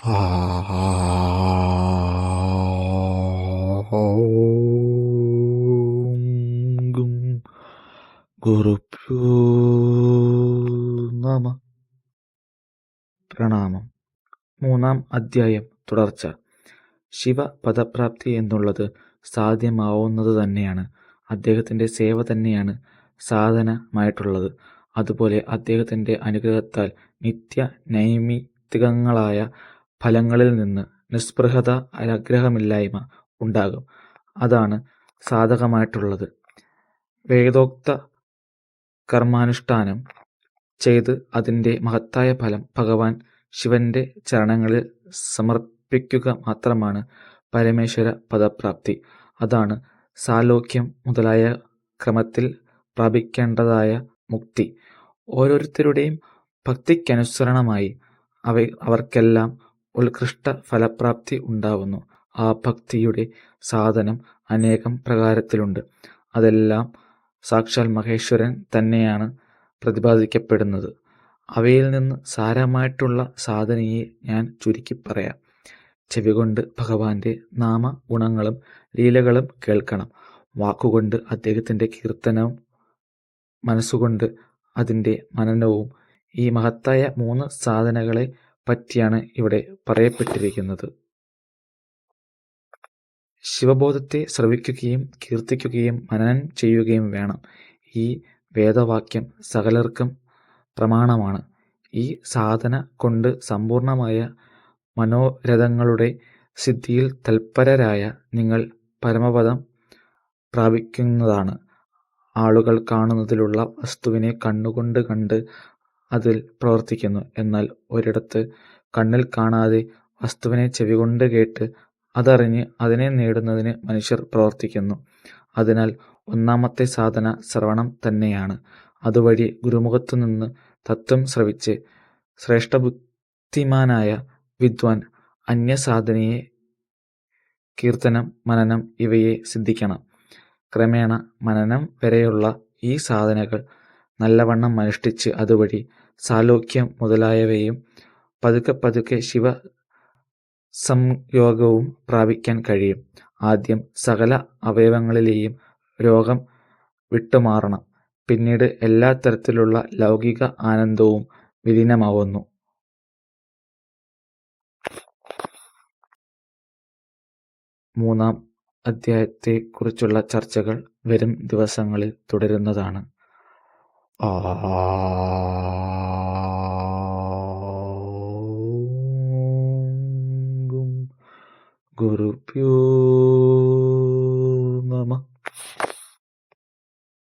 ഗും ഗുരുഭ്യോ നമ. പ്രണാമം. 3-ാം അധ്യായം തുടർച്ച. ശിവപദപ്രാപ്തി എന്നുള്ളത് സാധ്യമാവുന്നത് തന്നെയാണ്. അദ്ദേഹത്തിൻ്റെ സേവ തന്നെയാണ് സാധനമായിട്ടുള്ളത്. അതുപോലെ അദ്ദേഹത്തിൻ്റെ അനുഗ്രഹത്താൽ നിത്യ നൈമിത്തികങ്ങളായ ഫലങ്ങളിൽ നിന്ന് നിസ്പൃഹത, ആഗ്രഹമില്ലായ്മ ഉണ്ടാകും. അതാണ് സാധകമായിട്ടുള്ളത്. വേദോക്ത കർമാനുഷ്ഠാനം ചെയ്ത് അതിൻ്റെ മഹത്തായ ഫലം ഭഗവാൻ ശിവന്റെ ചരണങ്ങളിൽ സമർപ്പിക്കുക മാത്രമാണ് പരമേശ്വര പദപ്രാപ്തി. അതാണ് സാലോക്യം മുതലായ ക്രമത്തിൽ പ്രാപിക്കേണ്ടതായ മുക്തി. ഓരോരുത്തരുടെയും ഭക്തിക്കനുസരണമായി അവർക്കെല്ലാം ഉത്കൃഷ്ട ഫലപ്രാപ്തി ഉണ്ടാവുന്നു. ആ ഭക്തിയുടെ സാധനം അനേകം പ്രകാരത്തിലുണ്ട്. അതെല്ലാം സാക്ഷാൽ മഹേശ്വരൻ തന്നെയാണ് പ്രതിപാദിക്കപ്പെടുന്നത്. അവയിൽ നിന്ന് സാരമായിട്ടുള്ള സാധനയെ ഞാൻ ചുരുക്കി പറയാം. ചെവികൊണ്ട് ഭഗവാന്റെ നാമഗുണങ്ങളും ലീലകളും കേൾക്കണം. വാക്കുകൊണ്ട് അദ്ദേഹത്തിൻ്റെ കീർത്തനവും മനസ്സുകൊണ്ട് അതിൻ്റെ മനനവും. ഈ മഹത്തായ 3 സാധനകളെ പറ്റിയാണ് ഇവിടെ പറയപ്പെട്ടിരിക്കുന്നത്. ശിവബോധത്തെ ശ്രവിക്കുകയും കീർത്തിക്കുകയും മനനം ചെയ്യുകയും വേണം. ഈ വേദവാക്യം സകലർക്കും പ്രമാണമാണ്. ഈ സാധന കൊണ്ട് സമ്പൂർണമായ മനോരഥങ്ങളുടെ സിദ്ധിയിൽ തൽപരരായ നിങ്ങൾ പരമപദം പ്രാപിക്കുന്നതാണ്. ആളുകൾ കാണുന്നതിലുള്ള വസ്തുവിനെ കണ്ണുകൊണ്ട് കണ്ട് അതിൽ പ്രവർത്തിക്കുന്നു. എന്നാൽ ഒരിടത്ത് കണ്ണിൽ കാണാതെ വസ്തുവിനെ ചെവികൊണ്ട് കേട്ട് അതറിഞ്ഞ് അതിനെ നേടുന്നതിന് മനുഷ്യർ പ്രവർത്തിക്കുന്നു. അതിനാൽ 1-ാമത്തെ സാധന ശ്രവണം തന്നെയാണ്. അതുവഴി ഗുരുമുഖത്തുനിന്ന് തത്വം ശ്രവിച്ച് ശ്രേഷ്ഠബുദ്ധിമാനായ വിദ്വാൻ അന്യസാധനയെ കീർത്തനം, മനനം ഇവയെ സിദ്ധിക്കണം. ക്രമേണ മനനം വരെയുള്ള ഈ സാധനകൾ നല്ലവണ്ണം അനുഷ്ഠിച്ച് അതുവഴി സാലോക്യം മുതലായവയും പതുക്കെ പതുക്കെ ശിവ സംയോഗവും പ്രാപിക്കാൻ കഴിയും. ആദ്യം സകല അവയവങ്ങളിലെയും രോഗം വിട്ടുമാറണം. പിന്നീട് എല്ലാ തരത്തിലുള്ള ലൗകിക ആനന്ദവും വിലീനമാവുന്നു. 3-ാം അധ്യായത്തെക്കുറിച്ചുള്ള ചർച്ചകൾ വരും ദിവസങ്ങളിൽ തുടരുന്നതാണ്. ഗുരുഭ്യോ